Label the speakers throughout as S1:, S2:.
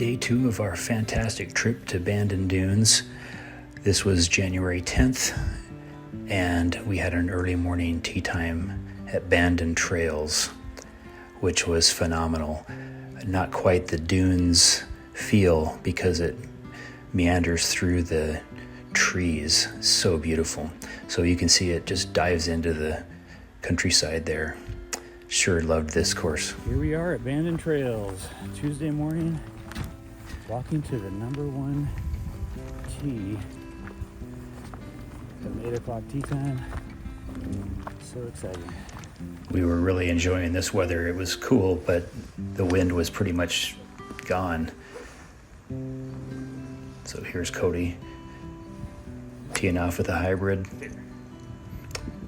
S1: day 2 of our fantastic trip to Bandon Dunes. This was January 10th, and we had an early morning tea time at Bandon Trails, which was phenomenal. Not quite the dunes feel because it meanders through the trees. So beautiful. So you can see it just dives into the countryside there. Sure loved this course.
S2: Here we are at Bandon Trails, Tuesday morning, walking to the number 1 tee. At 8 o'clock tea time. So exciting.
S1: We were really enjoying this weather. It was cool, but the wind was pretty much gone. So here's Cody teeing off with a hybrid.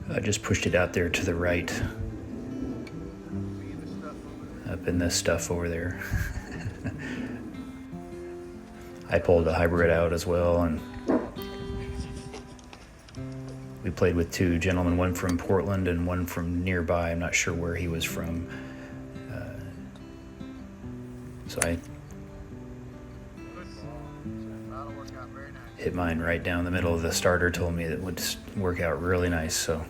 S1: I just pushed it out there to the right. Up in this stuff over there. I pulled a hybrid out as well, and we played with 2 gentlemen, one from Portland and one from nearby. I'm not sure where he was from. So I hit mine right down the middle of the starter, told me that it would work out really nice. So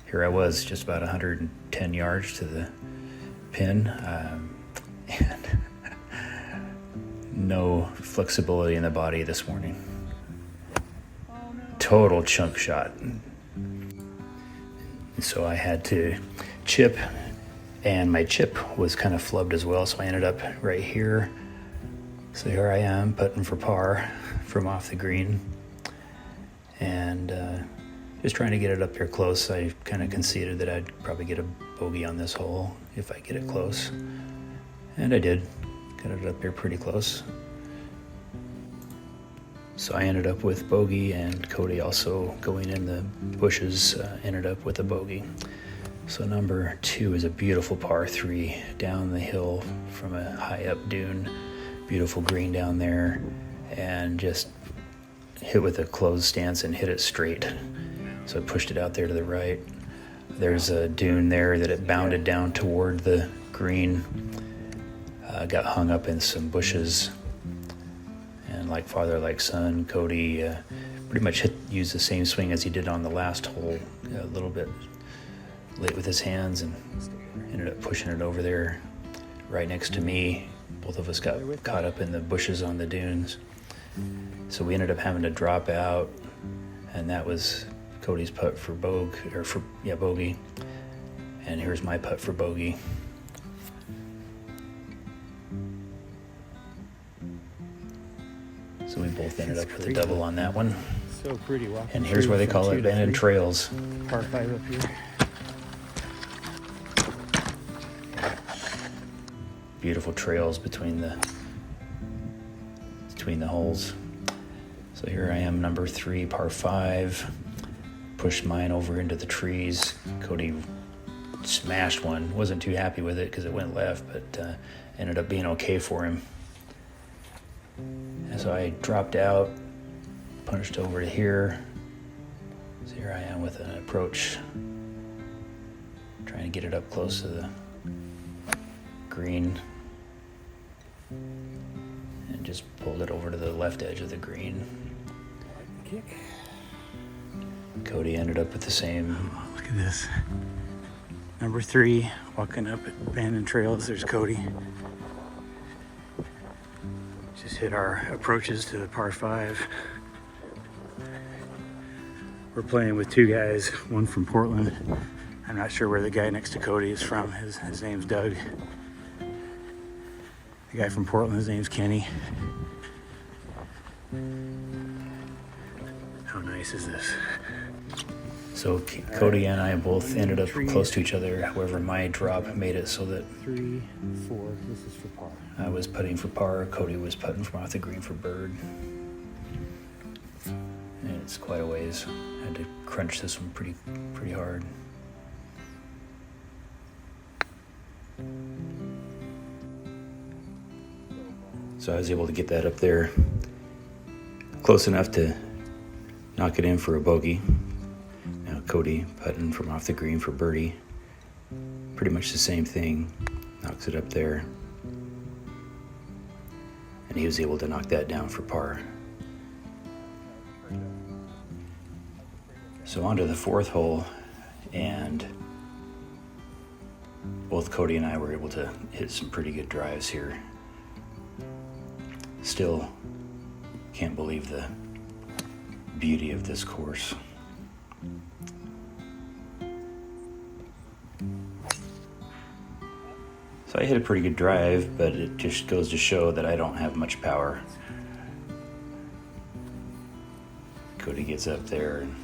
S1: here I was, just about 110 yards to the pin, and no flexibility in the body this morning. Total chunk shot. So I had to chip, and my chip was kind of flubbed as well, so I ended up right here. So here I am putting for par from off the green, and just trying to get it up here close. I kind of conceded that I'd probably get a bogey on this hole if I get it close, and I did. Got it up here pretty close. So I ended up with bogey, and Cody also going in the bushes ended up with a bogey. So number 2 is a beautiful par 3 down the hill from a high up dune. Beautiful green down there, and just hit with a closed stance and hit it straight. So I pushed it out there to the right. There's a dune there that it bounded down toward the green. Got hung up in some bushes. And like father, like son, Cody pretty much used the same swing as he did on the last hole, a little bit late with his hands, and ended up pushing it over there right next to me. Both of us got caught up in the bushes on the dunes. So we ended up having to drop out, and that was Cody's putt for bogey. And here's my putt for bogey. So we both ended up with a double on that one.
S2: So pretty.
S1: And here's where they call it Bandon Trails.
S2: Par 5 up here.
S1: Beautiful trails between the holes. So here I am, number 3, par 5. Pushed mine over into the trees. Cody smashed one. Wasn't too happy with it because it went left, but ended up being okay for him. And so I dropped out, punched over to here. So here I am with an approach, trying to get it up close to the green, and just pulled it over to the left edge of the green.
S2: Kick.
S1: Cody ended up with the same.
S2: Oh, look at this. Number 3, walking up at Bandon Trails. There's Cody. Just hit our approaches to the par 5. We're playing with 2 guys, one from Portland. I'm not sure where the guy next to Cody is from. His name's Doug. The guy from Portland, his name's Kenny. How nice is this?
S1: So Cody and I both ended up close to each other. However, my drop made it so that
S2: 3, 4. This is for par.
S1: I was putting for par. Cody was putting from off the green for bird. And it's quite a ways. I had to crunch this one pretty hard. So I was able to get that up there close enough to knock it in for a bogey. Now Cody putting from off the green for birdie. Pretty much the same thing. Knocks it up there. and he was able to knock that down for par. So on to the fourth hole, and both Cody and I were able to hit some pretty good drives here. Still can't believe the beauty of this course. So I hit a pretty good drive, but it just goes to show that I don't have much power. Cody gets up there, and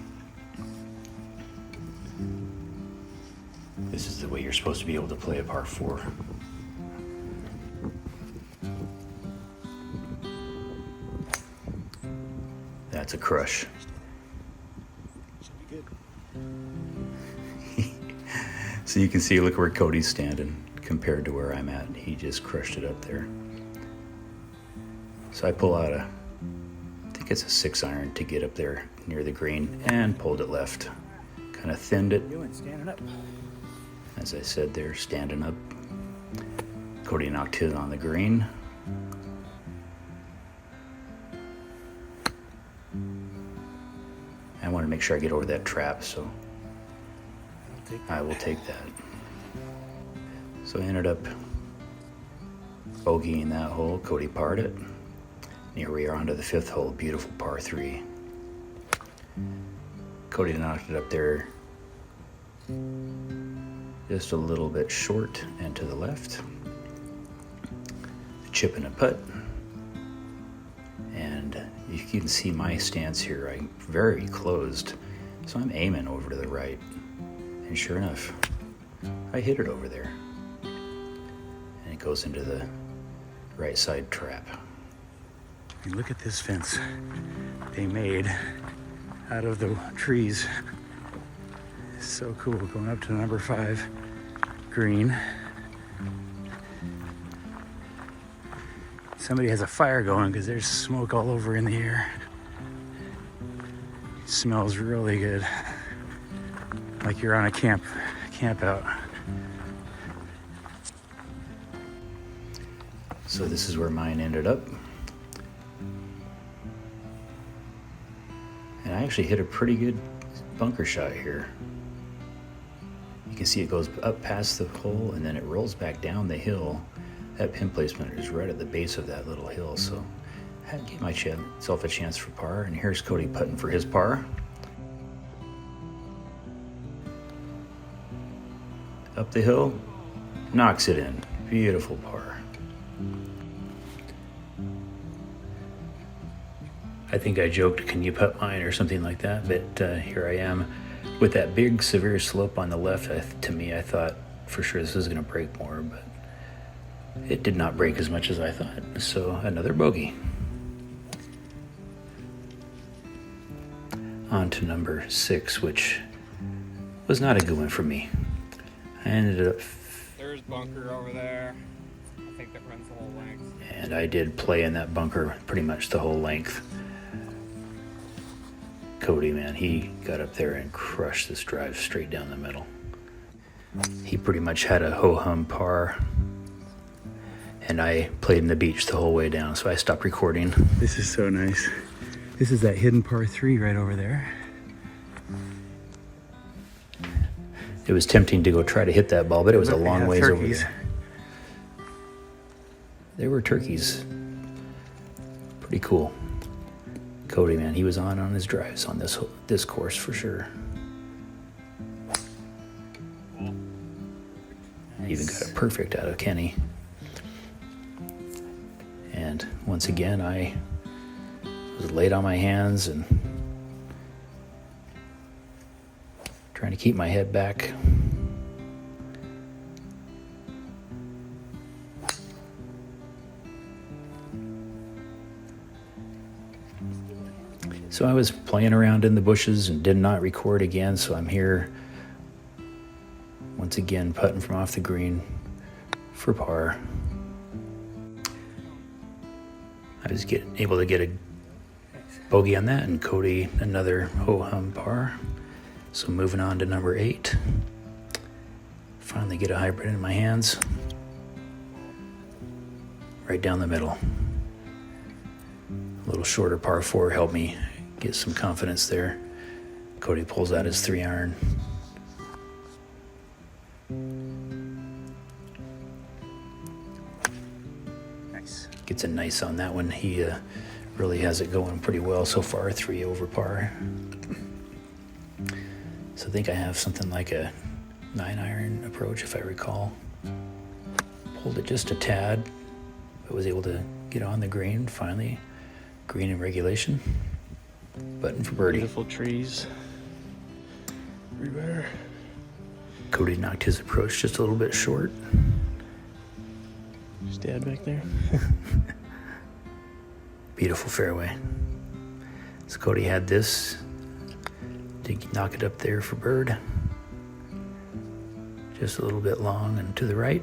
S1: this is the way you're supposed to be able to play a par 4. That's a crush.
S2: Should be good.
S1: So you can see, look where Cody's standing compared to where I'm at. He just crushed it up there. So I pull out I think it's a 6-iron to get up there near the green, and pulled it left. Kind of thinned it.
S2: Doing standing up.
S1: As I said there, standing up. Cody knocked his on the green. I want to make sure I get over that trap, so I will take that. So I ended up bogeying that hole. Cody parred it. Here we are onto the 5th hole, beautiful par 3. Cody knocked it up there just a little bit short and to the left. Chip and a putt. And you can see my stance here. I'm very closed, so I'm aiming over to the right. And sure enough, I hit it over there. And it goes into the right side trap. And look at this fence they made out of the trees. It's so cool. Going up to number 5 green. Somebody has a fire going because there's smoke all over in the air. It smells really good. Like you're on a camp out. So this is where mine ended up. And I actually hit a pretty good bunker shot here. You can see it goes up past the hole and then it rolls back down the hill. That pin placement is right at the base of that little hill, so I had to give myself a chance for par. And here's Cody putting for his par. Up the hill, knocks it in. Beautiful par. I think I joked, can you putt mine or something like that, but here I am with that big severe slope on the left. To me, I thought for sure this was going to break more, but it did not break as much as I thought. So another bogey. On to number 6, which was not a good one for me. I ended up...
S3: There's bunker over there. I think that runs the whole length.
S1: And I did play in that bunker pretty much the whole length. Cody, man, he got up there and crushed this drive straight down the middle. He pretty much had a ho-hum par. And I played in the beach the whole way down, so I stopped recording. This is so nice. This is that hidden par 3 right over there. It was tempting to go try to hit that ball, but it was a long ways over there. There were turkeys. Pretty cool. Cody, man, he was on his drives on this course for sure. Even got it perfect out of Kenny. And once again, I was laid on my hands and trying to keep my head back. So I was playing around in the bushes and did not record again, so I'm here once again putting from off the green for par. I was able to get a bogey on that, and Cody another ho-hum par. So moving on to number 8. Finally get a hybrid in my hands. Right down the middle. A little shorter par 4 helped me get some confidence there. Cody pulls out his 3-iron.
S2: Nice.
S1: Gets a nice on that one. He really has it going pretty well so far, 3 over par. So I think I have something like a 9-iron approach, if I recall. Pulled it just a tad, but was able to get on the green finally. Green in regulation. Button for birdie.
S4: Beautiful trees. Everywhere.
S1: Cody knocked his approach just a little bit short.
S4: Is Dad back there?
S1: Beautiful fairway. So Cody had this to knock it up there for bird. Just a little bit long and to the right.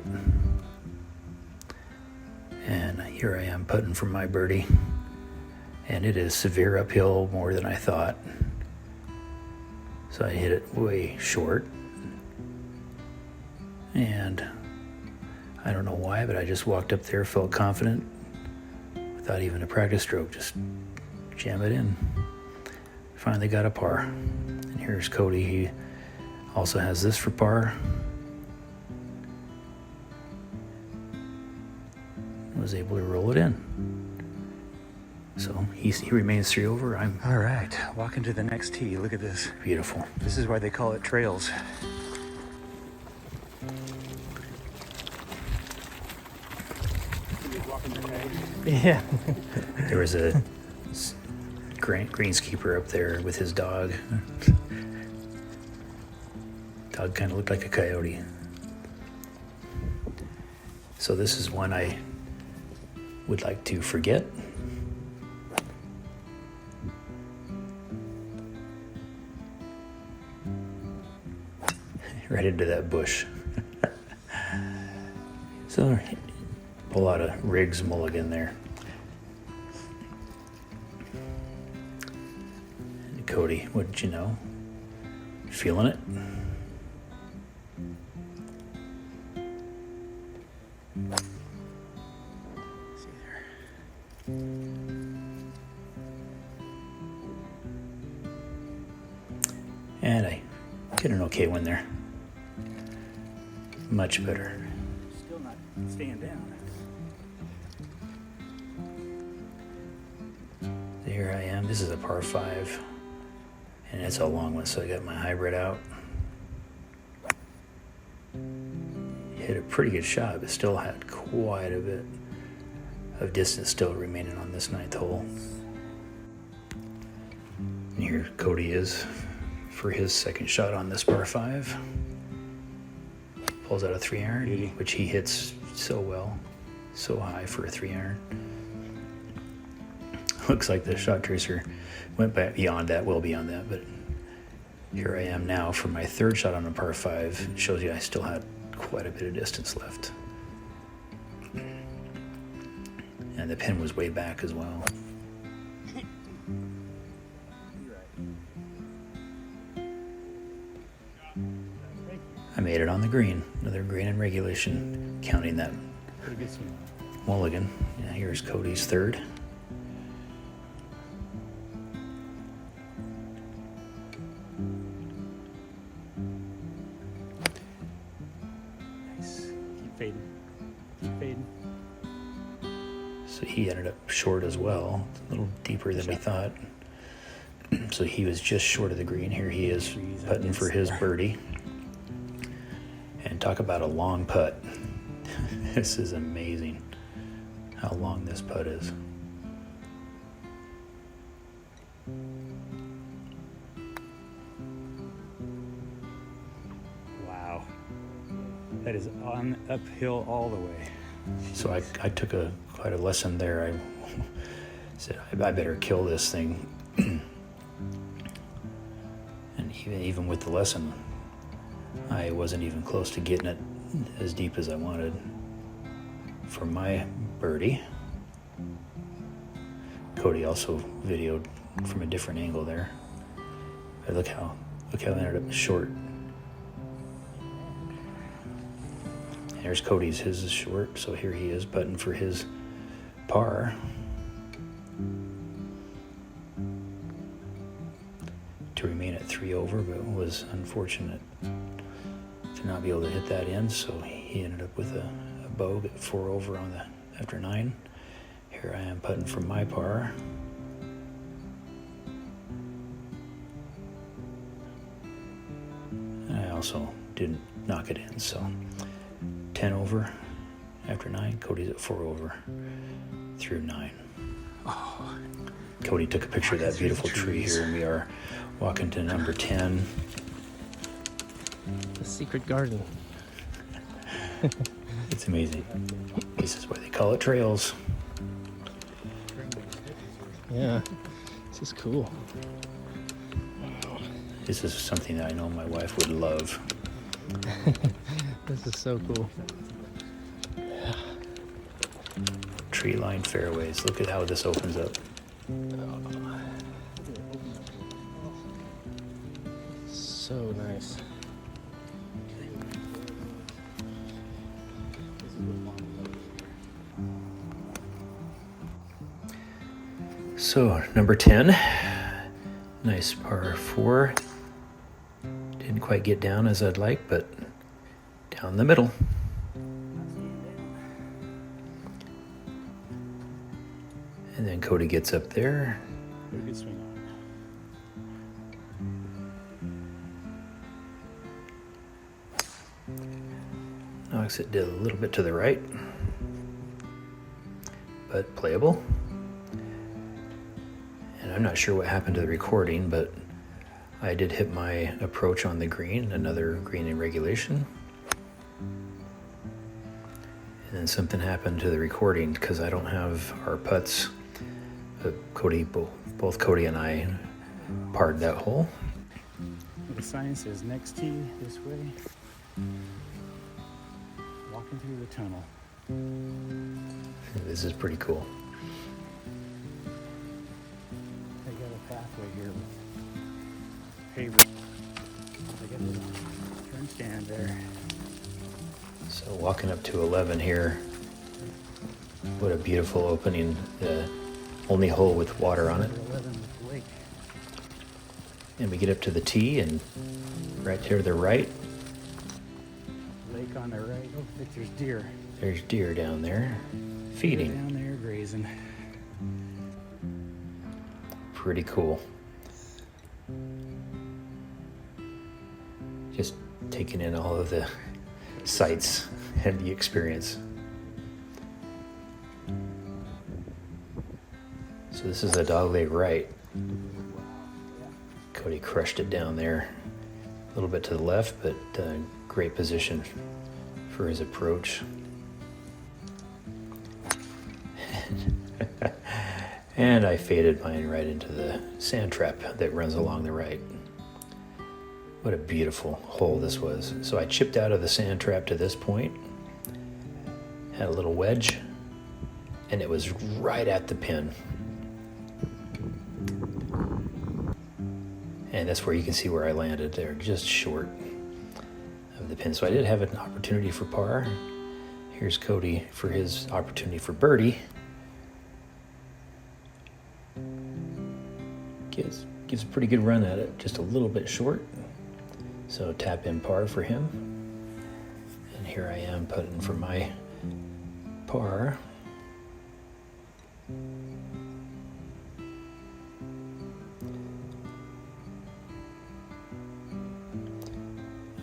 S1: And here I am putting for my birdie. And it is severe uphill, more than I thought. So I hit it way short. And I don't know why, but I just walked up there, felt confident, without even a practice stroke, just jam it in. Finally got a par. And here's Cody. He also has this for par. Was able to roll it in. So he remains 3 over. I'm
S2: All right, walking to the next tee. Look at this.
S1: beautiful.
S2: This is why they call it trails. Yeah.
S1: There was a greenskeeper up there with his dog. Dog kind of looked like a coyote. So this is one I would like to forget. Right into that bush. So pull out a Riggs mulligan there. And Cody, what did you know? Feeling it?
S2: See there.
S1: And I get an okay one there. Much better.
S2: Still not staying down.
S1: Here I am. This is a par 5. And it's a long one, so I got my hybrid out. Hit a pretty good shot, but still had quite a bit of distance still remaining on this 9th hole. And here Cody is for his second shot on this par 5. Pulls out a 3-iron, which he hits so well, so high for a 3-iron. Looks like the shot tracer went back beyond that, well beyond that, but here I am now for my 3rd shot on a par 5. It shows you I still had quite a bit of distance left. And the pin was way back as well. I made it on the green, another green in regulation, counting that
S2: Pretty good swing.
S1: mulligan. Yeah, here's Cody's 3rd.
S2: Nice. Keep fading. Keep fading.
S1: So he ended up short as well, a little deeper than we thought. So he was just short of the green. Here he is putting for his birdie. And talk about a long putt. This is amazing how long this putt is.
S2: Wow. That is on uphill all the way.
S1: So I took quite a lesson there. I said, I better kill this thing. And even with the lesson, I wasn't even close to getting it as deep as I wanted for my birdie. Cody also videoed from a different angle there. But look how I ended up short. There's Cody's. His is short, so here he is putting for his par. to remain at 3 over, but was unfortunate to not be able to hit that in, so he ended up with a bogue at 4 over on the after 9. Here I am putting from my par. And I also didn't knock it in, so 10 over after 9. Cody's at 4 over through 9.
S2: Oh,
S1: Cody took a picture of that beautiful tree here, and we are walking to number 10.
S4: The secret garden.
S1: It's amazing. This is why they call it trails.
S4: Yeah, this is cool.
S1: This is something that I know my wife would love.
S4: This is so cool.
S1: Tree-lined fairways. Look at how this opens up.
S4: So nice.
S1: So, number 10. Nice par 4. Didn't quite get down as I'd like, but down the middle. And then Cody gets up there.
S2: Pretty good swing on.
S1: Knocks it a little bit to the right, but playable. And I'm not sure what happened to the recording, but I did hit my approach on the green, another green in regulation. And then something happened to the recording because I don't have our putts. Both Cody and I parred that hole.
S2: The sign says next tee this way. Walking through the tunnel.
S1: This is pretty cool.
S2: They got a pathway here with pavers. They got a little turn stand there.
S1: So walking up to 11 here. What a beautiful opening. The only hole with water on it.
S2: 11 with the lake.
S1: And we get up to the tee, and right here to the right,
S2: Lake on the right. Oh, look, there's deer.
S1: there's deer down there
S2: Deer
S1: feeding.
S2: down there grazing.
S1: Pretty cool. Just taking in all of the sights and the experience. So this is a dogleg right. Cody crushed it down there. A little bit to the left, but great position for his approach. And I faded mine right into the sand trap that runs along the right. What a beautiful hole this was. So I chipped out of the sand trap to this point, had a little wedge, and it was right at the pin. And that's where you can see where I landed there, just short of the pin. So I did have an opportunity for par. Here's Cody for his opportunity for birdie. Gives a pretty good run at it, just a little bit short. So tap in par for him. And here I am putting for my par.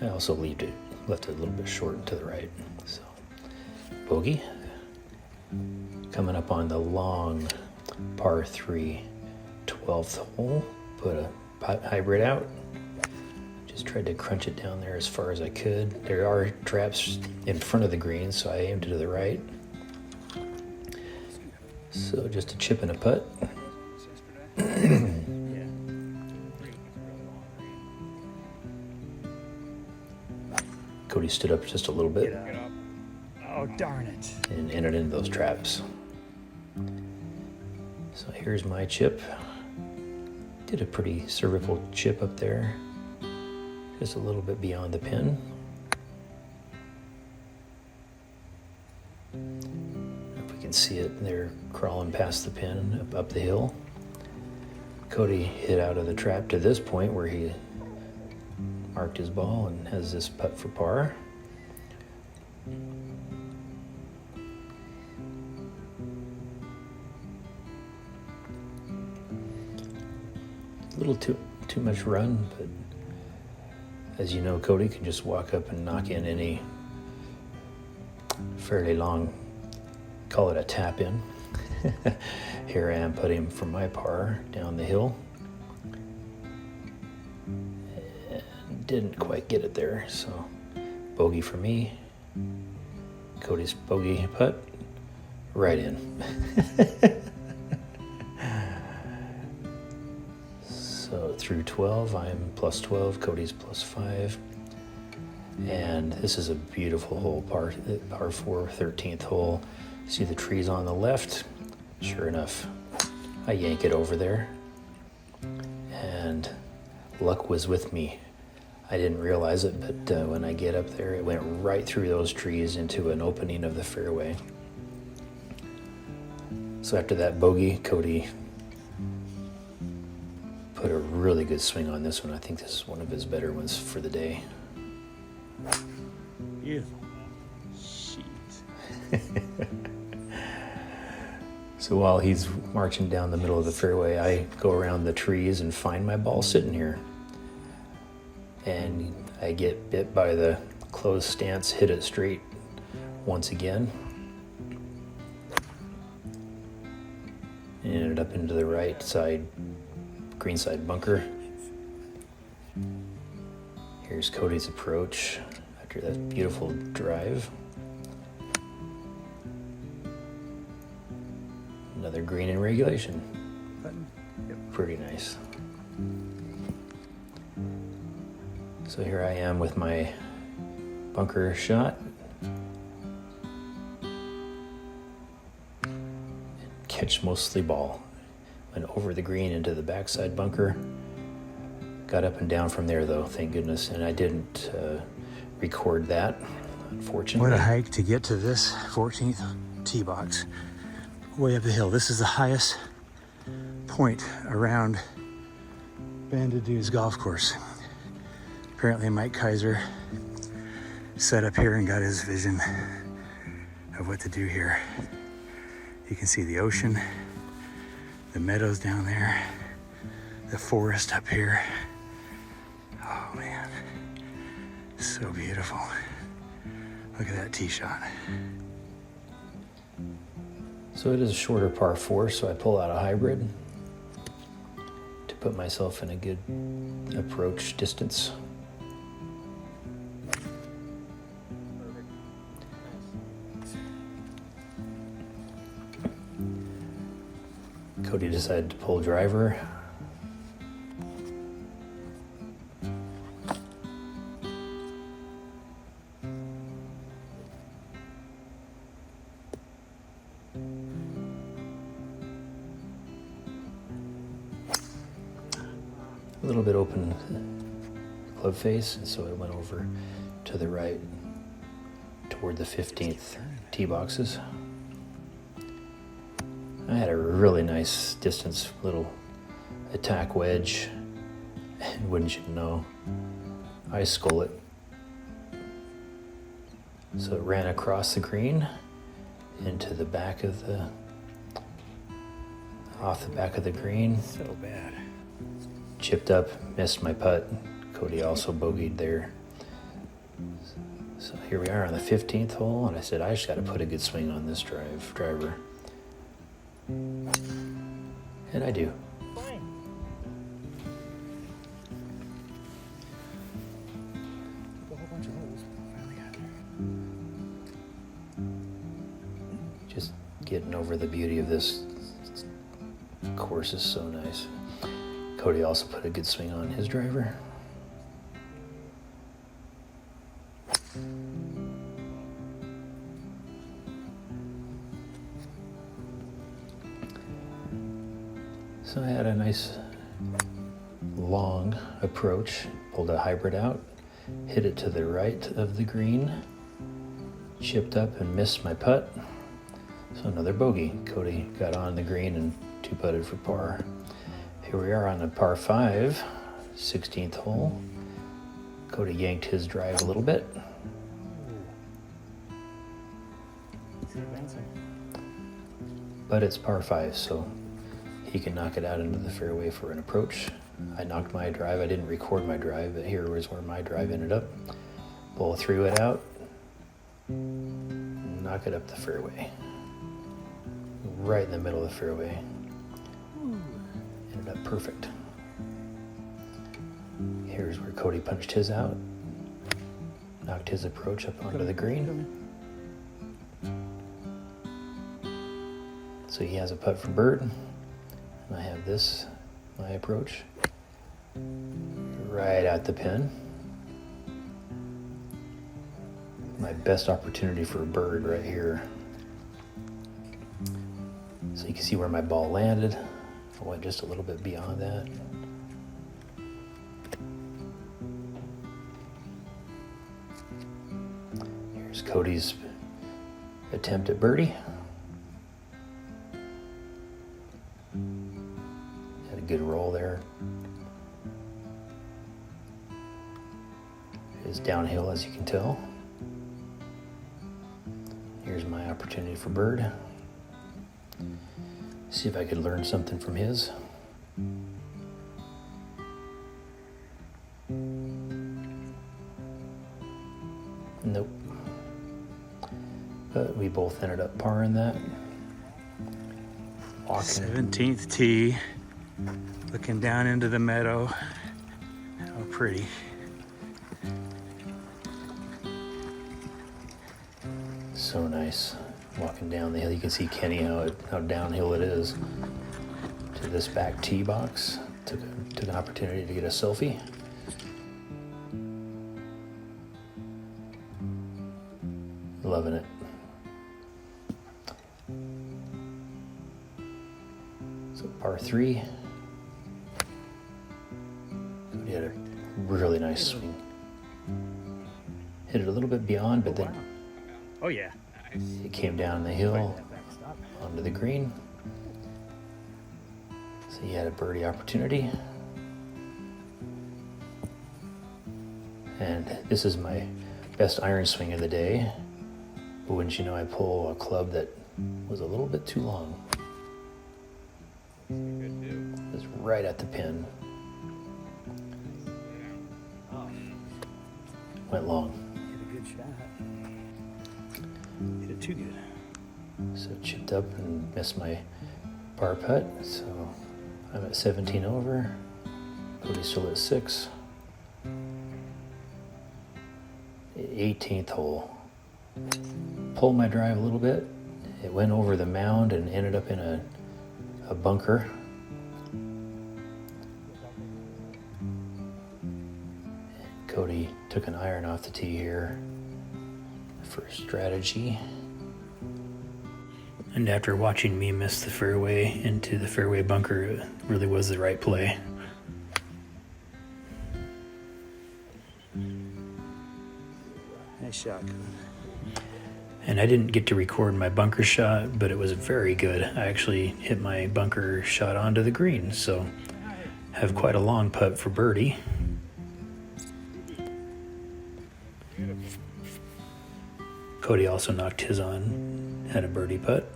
S1: I also left it a little bit short to the right. So bogey. Coming up on the long par 3 12th hole. Put a hybrid out. Just tried to crunch it down there as far as I could. There are traps in front of the green, so I aimed it to the right. So just a chip and a putt. Cody stood up just a little bit
S3: Get up.
S2: Oh, darn it.
S1: and entered into those traps. So here's my chip. Did a pretty cervical chip up there, just a little bit beyond the pin. If we can see it. They're crawling past the pin up the hill. Cody hit out of the trap to this point where he marked his ball and has this putt for par. A little too much run, but as you know, Cody can just walk up and knock in any fairly long, call it a tap in. Here I am putting from my par down the hill. And didn't quite get it there, so bogey for me. Cody's bogey putt, right in. So through 12, I'm plus 12, Cody's plus 5. And this is a beautiful hole, par 4, 13th hole. See the trees on the left? Sure enough, I yank it over there. And luck was with me. I didn't realize it, but when I get up there, it went right through those trees into an opening of the fairway. So after that bogey, Cody put a really good swing on this one. I think this is one of his better ones for the day.
S2: Beautiful. Jeez.
S1: So while he's marching down the middle of the fairway, I go around the trees and find my ball sitting here. And I get bit by the closed stance, hit it straight once again. And ended up into the right side, green side bunker. Here's Cody's approach after that beautiful drive. Another green in regulation.
S2: Button. Yep.
S1: Pretty nice. So here I am with my bunker shot. Catch mostly ball. Went over the green into the backside bunker. Got up and down from there though, thank goodness. And I didn't record that, unfortunately.
S2: What a hike to get to this 14th tee box. Way up the hill. This is the highest point around Bandon Trails golf course. Apparently Mike Kaiser set up here and got his vision of what to do here. You can see the ocean, the meadows down there, the forest up here. Oh man, so beautiful. Look at that tee shot.
S1: So it is a shorter par 4, so I pull out a hybrid to put myself in a good approach distance. Cody decided to pull driver. A little bit open club face, and so it went over to the right toward the 15th tee boxes. I had a really nice distance little attack wedge, and wouldn't you know, I skull it. So it ran across the green into the back of the, off the back of the green.
S2: So bad.
S1: Chipped up, missed my putt. Cody also bogeyed there. So here we are on the 15th hole, and I said, I just got to put a good swing on this driver. And I do. Just getting over the beauty of this course is so nice. Cody also put a good swing on his driver. So I had a nice long approach, pulled a hybrid out, hit it to the right of the green, chipped up and missed my putt. So So another bogey. Cody got on the green and 2-putted for par. Here we are on the par 5, 16th hole. Cody yanked his drive a little bit. But it's par 5, so he can knock it out into the fairway for an approach. I knocked my drive. I didn't record my drive, but here was where my drive ended up. Bull threw it out. Knock it up the fairway. Right in the middle of the fairway. Ended up perfect. Here's where Cody punched his out. Knocked his approach up onto the green. So he has a putt for bird. And I have this, my approach, right at the pin. My best opportunity for a bird right here. So you can see where my ball landed. I went just a little bit beyond that. Here's Cody's attempt at birdie. Had a good roll there. It's downhill, as you can tell. Here's my opportunity for bird. See if I could learn something from his. Nope. But we both ended up parring that. Walking.
S2: 17th tee, looking down into the meadow. How pretty.
S1: So nice. Walking down the hill, you can see Kenny how downhill it is to this back tee box. Took an opportunity to get a selfie. Loving it. So par 3. He had a really nice swing. Hit it a little bit beyond, but then
S2: Oh yeah.
S1: it came down the hill onto the green. So he had a birdie opportunity. And this is my best iron swing of the day. But wouldn't you know, I pull a club that was a little bit too long. It was right at the pin. Went long.
S2: Hit a good shot. Hit it too good.
S1: So chipped up and missed my par putt. So I'm at 17 over. Cody's still at 6. 18th hole. Pulled my drive a little bit. It went over the mound and ended up in a bunker. Cody took an iron off the tee here for strategy. And after watching me miss the fairway into the fairway bunker, it really was the right play.
S2: Nice shot.
S1: And I didn't get to record my bunker shot, but it was very good. I actually hit my bunker shot onto the green, so I have quite a long putt for birdie. Cody also knocked his on, had a birdie putt.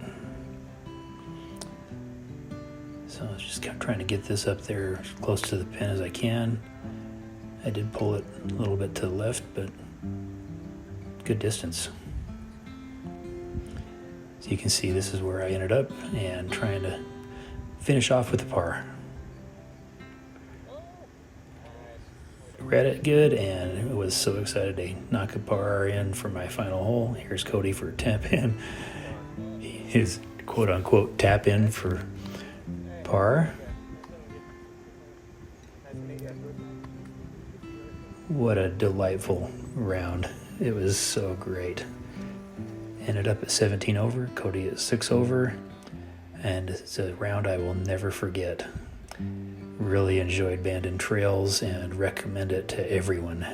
S1: So I was just kind of trying to get this up there as close to the pin as I can. I did pull it a little bit to the left, but good distance. So you can see this is where I ended up and trying to finish off with a par. Read it good and was so excited to knock a par in for my final hole. Here's Cody for tap in. His quote unquote tap in for par. What a delightful round. It was so great. Ended up at 17 over, Cody at 6 over, and it's a round I will never forget. Really enjoyed Bandon Trails and recommend it to everyone.